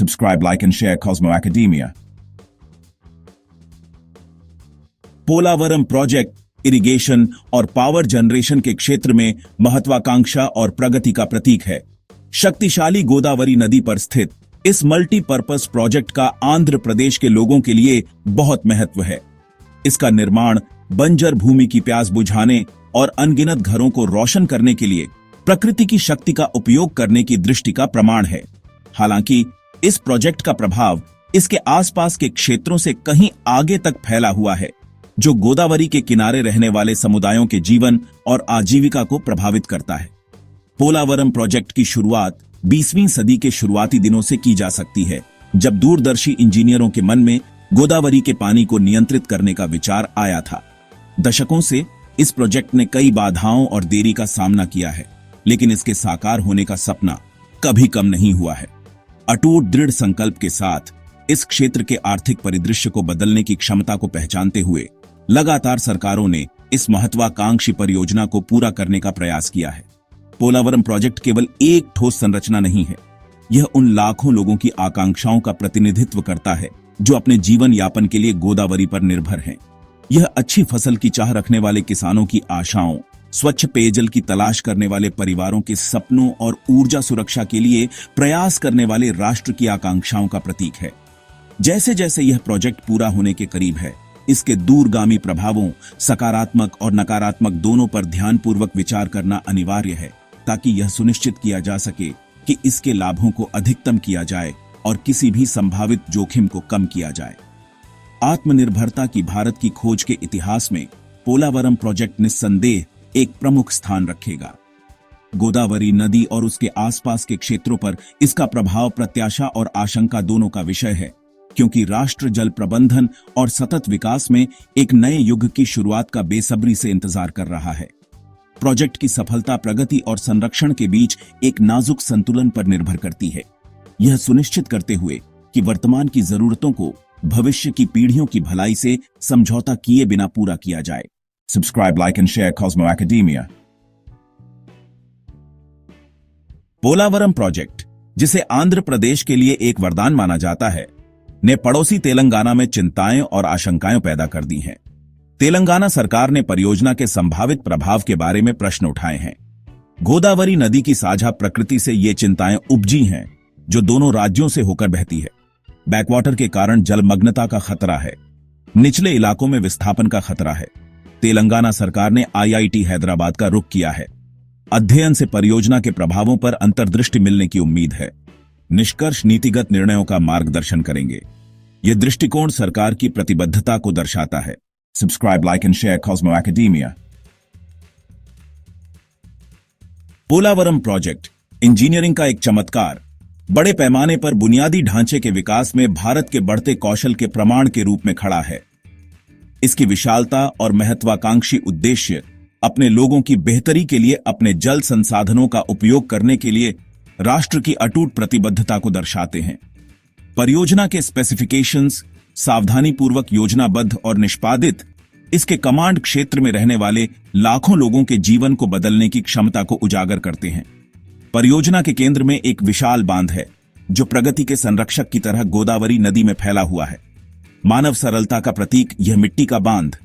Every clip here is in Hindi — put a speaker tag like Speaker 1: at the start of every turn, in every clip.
Speaker 1: Subscribe, like and share Cosmo Academia. Polavaram project irrigation और पावर जनरेशन के क्षेत्र में महत्वाकांक्षा और प्रगति का प्रतीक है। शक्तिशाली गोदावरी नदी पर स्थित इस मल्टीपर्पज प्रोजेक्ट का आंध्र प्रदेश के लोगों के लिए बहुत महत्व है। इसका निर्माण बंजर भूमि की प्यास बुझाने और अनगिनत घरों को रोशन करने के लिए प्रकृति की शक्ति का उपयोग करने की दृष्टि का प्रमाण है। हालांकि इस प्रोजेक्ट का प्रभाव इसके आसपास के क्षेत्रों से कहीं आगे तक फैला हुआ है, जो गोदावरी के किनारे रहने वाले समुदायों के जीवन और आजीविका को प्रभावित करता है। पोलावरम प्रोजेक्ट की शुरुआत 20वीं सदी के शुरुआती दिनों से की जा सकती है, जब दूरदर्शी इंजीनियरों के मन में गोदावरी के पानी को नियंत्रित करने का विचार आया था। दशकों से इस प्रोजेक्ट ने कई बाधाओं और देरी का सामना किया है, लेकिन इसके साकार होने का सपना कभी कम नहीं हुआ है। अटूट दृढ़ संकल्प के साथ इस क्षेत्र के आर्थिक परिदृश्य को बदलने की क्षमता को पहचानते हुए लगातार सरकारों ने इस महत्वाकांक्षी परियोजना को पूरा करने का प्रयास किया है। पोलावरम प्रोजेक्ट केवल एक ठोस संरचना नहीं है, यह उन लाखों लोगों की आकांक्षाओं का प्रतिनिधित्व करता है जो अपने जीवन यापन के लिए गोदावरी पर निर्भर हैं। यह अच्छी फसल की चाह रखने वाले किसानों की आशाओं, स्वच्छ पेयजल की तलाश करने वाले परिवारों के सपनों और ऊर्जा सुरक्षा के लिए प्रयास करने वाले राष्ट्र की आकांक्षाओं का प्रतीक है। जैसे जैसे यह प्रोजेक्ट पूरा होने के करीब है, इसके दूरगामी प्रभावों, सकारात्मक और नकारात्मक दोनों पर ध्यानपूर्वक विचार करना अनिवार्य है, ताकि यह सुनिश्चित किया जा सके कि इसके लाभों को अधिकतम किया जाए और किसी भी संभावित जोखिम को कम किया जाए। आत्मनिर्भरता की भारत की खोज के इतिहास में पोलावरम प्रोजेक्ट निस्संदेह एक प्रमुख स्थान रखेगा। गोदावरी नदी और उसके आसपास के क्षेत्रों पर इसका प्रभाव प्रत्याशा और आशंका दोनों का विषय है, क्योंकि राष्ट्र जल प्रबंधन और सतत विकास में एक नए युग की शुरुआत का बेसब्री से इंतजार कर रहा है। प्रोजेक्ट की सफलता प्रगति और संरक्षण के बीच एक नाजुक संतुलन पर निर्भर करती है, यह सुनिश्चित करते हुए कि वर्तमान की जरूरतों को भविष्य की पीढ़ियों की भलाई से समझौता किए बिना पूरा किया जाए। Subscribe, like and share Cosmo Academia. Polavaram project, जिसे आंध्र प्रदेश के लिए एक वरदान माना जाता है, ने पड़ोसी तेलंगाना में चिंताएं और आशंकाएं पैदा कर दी हैं। तेलंगाना सरकार ने परियोजना के संभावित प्रभाव के बारे में प्रश्न उठाए हैं। गोदावरी नदी की साझा प्रकृति से ये चिंताएं उपजी हैं, जो दोनों राज्यों से होकर बहती है। बैकवाटर के कारण जलमग्नता का खतरा है, निचले इलाकों में विस्थापन का खतरा है। तेलंगाना सरकार ने IIT हैदराबाद का रुख किया है। अध्ययन से परियोजना के प्रभावों पर अंतर्दृष्टि मिलने की उम्मीद है। निष्कर्ष नीतिगत निर्णयों का मार्गदर्शन करेंगे। यह दृष्टिकोण सरकार की प्रतिबद्धता को दर्शाता है। Subscribe, like and share Cosmo Academia. Polavaram project engineering का एक चमत्कार, बड़े पैमाने पर बुनियादी ढांचे के विकास में भारत के बढ़ते कौशल के प्रमाण के रूप में खड़ा है। इसकी विशालता और महत्वाकांक्षी उद्देश्य अपने लोगों की बेहतरी के लिए अपने जल संसाधनों का उपयोग करने के लिए राष्ट्र की अटूट प्रतिबद्धता को दर्शाते हैं। परियोजना के स्पेसिफिकेशंस सावधानीपूर्वक योजनाबद्ध और निष्पादित इसके कमांड क्षेत्र में रहने वाले लाखों लोगों के जीवन को बदलने की क्षमता को उजागर करते हैं। परियोजना के केंद्र में एक विशाल बांध है, जो प्रगति के संरक्षक की तरह गोदावरी नदी में फैला हुआ है। मानव सरलता का प्रतीक यह मिट्टी का बांध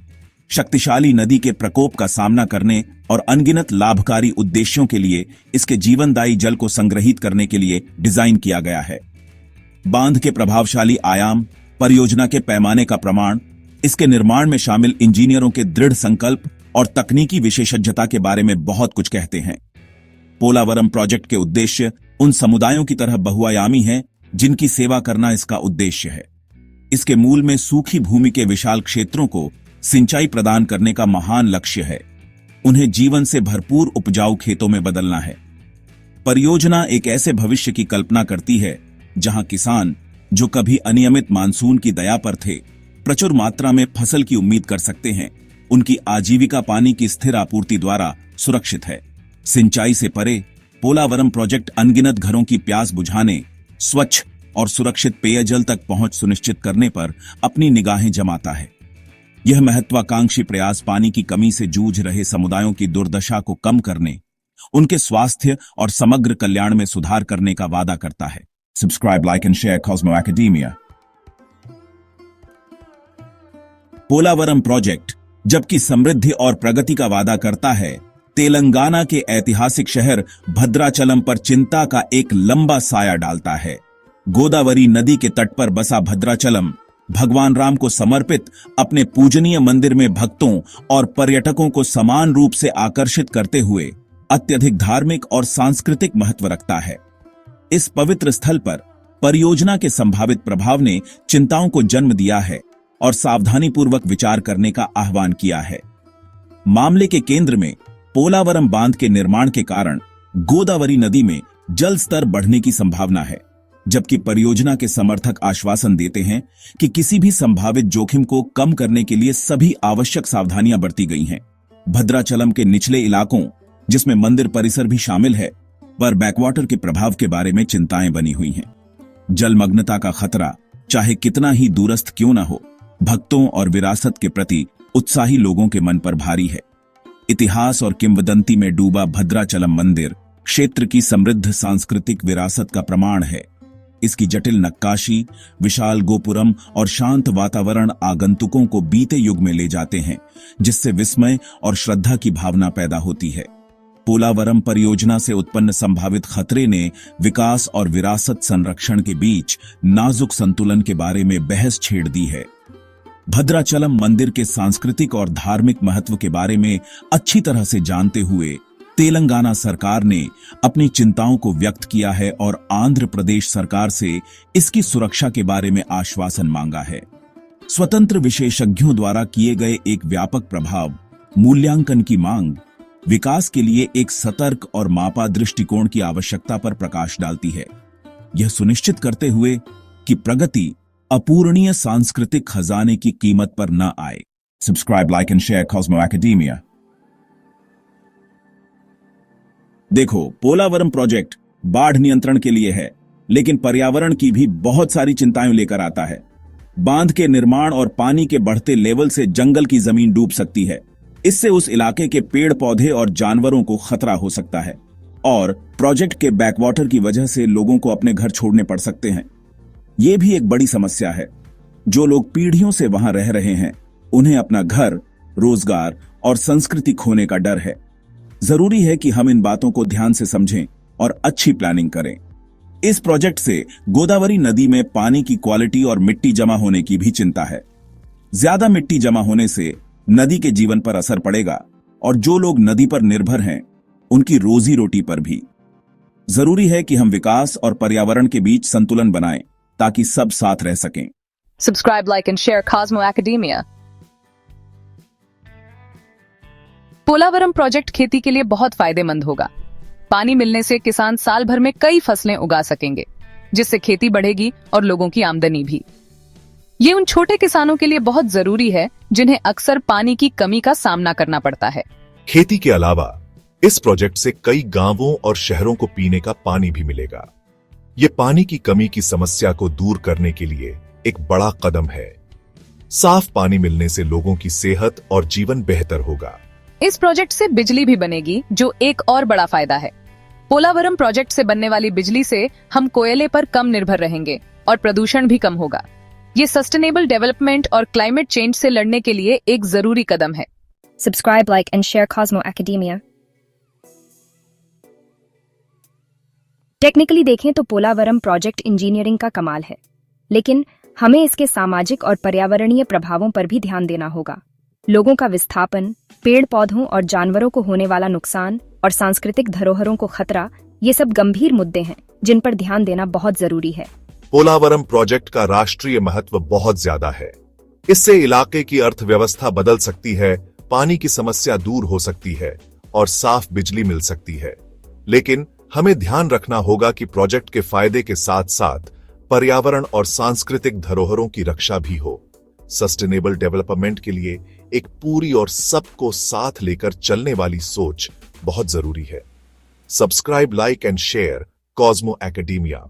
Speaker 1: शक्तिशाली नदी के प्रकोप का सामना करने और अनगिनत लाभकारी उद्देश्यों के लिए इसके जीवनदायी जल को संग्रहित करने के लिए डिजाइन किया गया है। बांध के प्रभावशाली आयाम, परियोजना के पैमाने का प्रमाण, इसके निर्माण में शामिल इंजीनियरों के दृढ़ संकल्प और तकनीकी विशेषज्ञता के बारे में बहुत कुछ कहते हैं। पोलावरम प्रोजेक्ट के उद्देश्य उन समुदायों की तरह बहुआयामी हैं, जिनकी सेवा करना इसका उद्देश्य है। इसके मूल में सूखी भूमि के विशाल क्षेत्रों को सिंचाई प्रदान करने का महान लक्ष्य है। उन्हें जीवन से भरपूर उपजाऊ खेतों में बदलना है। परियोजना एक ऐसे भविष्य की कल्पना करती है जहां किसान, जो कभी अनियमित मानसून की दया पर थे, प्रचुर मात्रा में फसल की उम्मीद कर सकते हैं। उनकी आजीविका पानी की स्थिर आपूर्ति द्वारा सुरक्षित है। सिंचाई से परे पोलावरम प्रोजेक्ट अनगिनत घरों की प्यास बुझाने, स्वच्छ और सुरक्षित पेयजल तक पहुंच सुनिश्चित करने पर अपनी निगाहें जमाता है। यह महत्वाकांक्षी प्रयास पानी की कमी से जूझ रहे समुदायों की दुर्दशा को कम करने, उनके स्वास्थ्य और समग्र कल्याण में सुधार करने का वादा करता है। Subscribe, like and share Cosmo Academia. Polavaram project जबकि समृद्धि और प्रगति का वादा करता है, तेलंगाना के ऐतिहासिक शहर भद्राचलम पर चिंता का एक लंबा साया डालता है। गोदावरी नदी के तट पर बसा भद्राचलम भगवान राम को समर्पित अपने पूजनीय मंदिर में भक्तों और पर्यटकों को समान रूप से आकर्षित करते हुए अत्यधिक धार्मिक और सांस्कृतिक महत्व रखता है। इस पवित्र स्थल पर परियोजना के संभावित प्रभाव ने चिंताओं को जन्म दिया है और सावधानीपूर्वक विचार करने का आह्वान किया है। मामले के केंद्र में पोलावरम बांध के निर्माण के कारण गोदावरी नदी में जल स्तर बढ़ने की संभावना है, जबकि परियोजना के समर्थक आश्वासन देते हैं कि किसी भी संभावित जोखिम को कम करने के लिए सभी आवश्यक सावधानियां बरती गई हैं। भद्राचलम के निचले इलाकों, जिसमें मंदिर परिसर भी शामिल है, पर बैकवाटर के प्रभाव के बारे में चिंताएं बनी हुई हैं। जलमग्नता का खतरा चाहे कितना ही दूरस्थ क्यों न हो, भक्तों और विरासत के प्रति उत्साही लोगों के मन पर भारी है। इतिहास और किंवदंती में डूबा भद्राचलम मंदिर क्षेत्र की समृद्ध सांस्कृतिक विरासत का प्रमाण है। इसकी जटिल नक्काशी, विशाल गोपुरम और शांत वातावरण आगंतुकों को बीते युग में ले जाते हैं, जिससे विस्मय और श्रद्धा की भावना पैदा होती है। पोलावरम परियोजना से उत्पन्न संभावित खतरे ने विकास और विरासत संरक्षण के बीच नाजुक संतुलन के बारे में बहस छेड़ दी है। भद्राचलम मंदिर के सांस्कृतिक और धार्मिक महत्व के बारे में अच्छी तरह से जानते हुए तेलंगाना सरकार ने अपनी चिंताओं को व्यक्त किया है और आंध्र प्रदेश सरकार से इसकी सुरक्षा के बारे में आश्वासन मांगा है। स्वतंत्र विशेषज्ञों द्वारा किए गए एक व्यापक प्रभाव मूल्यांकन की मांग विकास के लिए एक सतर्क और मापा दृष्टिकोण की आवश्यकता पर प्रकाश डालती है, यह सुनिश्चित करते हुए कि प्रगति अपूरणीय सांस्कृतिक खजाने की कीमत पर न आए। Subscribe, like and share Cosmo academia. देखो, पोलावरम प्रोजेक्ट बाढ़ नियंत्रण के लिए है, लेकिन पर्यावरण की भी बहुत सारी चिंताएं लेकर आता है। बांध के निर्माण और पानी के बढ़ते लेवल से जंगल की जमीन डूब सकती है। इससे उस इलाके के पेड़ पौधे और जानवरों को खतरा हो सकता है और प्रोजेक्ट के बैकवाटर की वजह से लोगों को अपने घर छोड़ने पड़ सकते हैं। यह भी एक बड़ी समस्या है। जो लोग पीढ़ियों से वहां रह रहे हैं, उन्हें अपना घर, रोजगार और संस्कृति खोने का डर है। जरूरी है कि हम इन बातों को ध्यान से समझें और अच्छी प्लानिंग करें। इस प्रोजेक्ट से गोदावरी नदी में पानी की क्वालिटी और मिट्टी जमा होने की भी चिंता है। ज्यादा मिट्टी जमा होने से नदी के जीवन पर असर पड़ेगा और जो लोग नदी पर निर्भर हैं, उनकी रोजी रोटी पर भी। जरूरी है कि हम विकास और पर्यावरण के बीच संतुलन बनाएं ताकि सब साथ रह सकें।
Speaker 2: Subscribe, like and share Cosmo Academia. Polavaram project खेती के लिए बहुत फायदेमंद होगा। पानी मिलने से किसान साल भर में कई फसलें उगा सकेंगे, जिससे खेती बढ़ेगी और लोगों की आमदनी भी। ये उन छोटे किसानों के लिए बहुत जरूरी है जिन्हें अक्सर पानी की कमी का सामना करना पड़ता है।
Speaker 3: खेती के अलावा इस प्रोजेक्ट से कई गांवों और शहरों को पीने का पानी भी मिलेगा। ये पानी की कमी की समस्या को दूर करने के लिए एक बड़ा कदम है। साफ पानी मिलने से लोगों की सेहत और जीवन बेहतर होगा।
Speaker 2: इस प्रोजेक्ट से बिजली भी बनेगी, जो एक और बड़ा फायदा है। पोलावरम प्रोजेक्ट से बनने वाली बिजली से हम कोयले पर कम निर्भर रहेंगे और प्रदूषण भी कम होगा। ये सस्टेनेबल डेवलपमेंट और क्लाइमेट चेंज से लड़ने के लिए एक जरूरी कदम है।
Speaker 4: Subscribe, like and share Cosmo Academia. Technically देखें तो पोलावरम प्रोजेक्ट इंजीनियरिंग का कमाल है, लेकिन हमें इसके सामाजिक और पर्यावरणीय प्रभावों पर भी ध्यान देना होगा। लोगों का विस्थापन, पेड़ पौधों और जानवरों को होने वाला नुकसान और सांस्कृतिक धरोहरों को खतरा, ये सब गंभीर मुद्दे हैं जिन पर ध्यान देना बहुत जरूरी है।
Speaker 3: पोलावरम प्रोजेक्ट का राष्ट्रीय महत्व बहुत ज्यादा है। इससे इलाके की अर्थव्यवस्था बदल सकती है, पानी की समस्या दूर हो सकती है और साफ बिजली मिल सकती है। लेकिन हमें ध्यान रखना होगा कि प्रोजेक्ट के फायदे के साथ साथ पर्यावरण और सांस्कृतिक धरोहरों की रक्षा भी हो। सस्टेनेबल डेवलपमेंट के लिए एक पूरी और सबको साथ लेकर चलने वाली सोच बहुत जरूरी है। Subscribe, like and share Cosmo academia.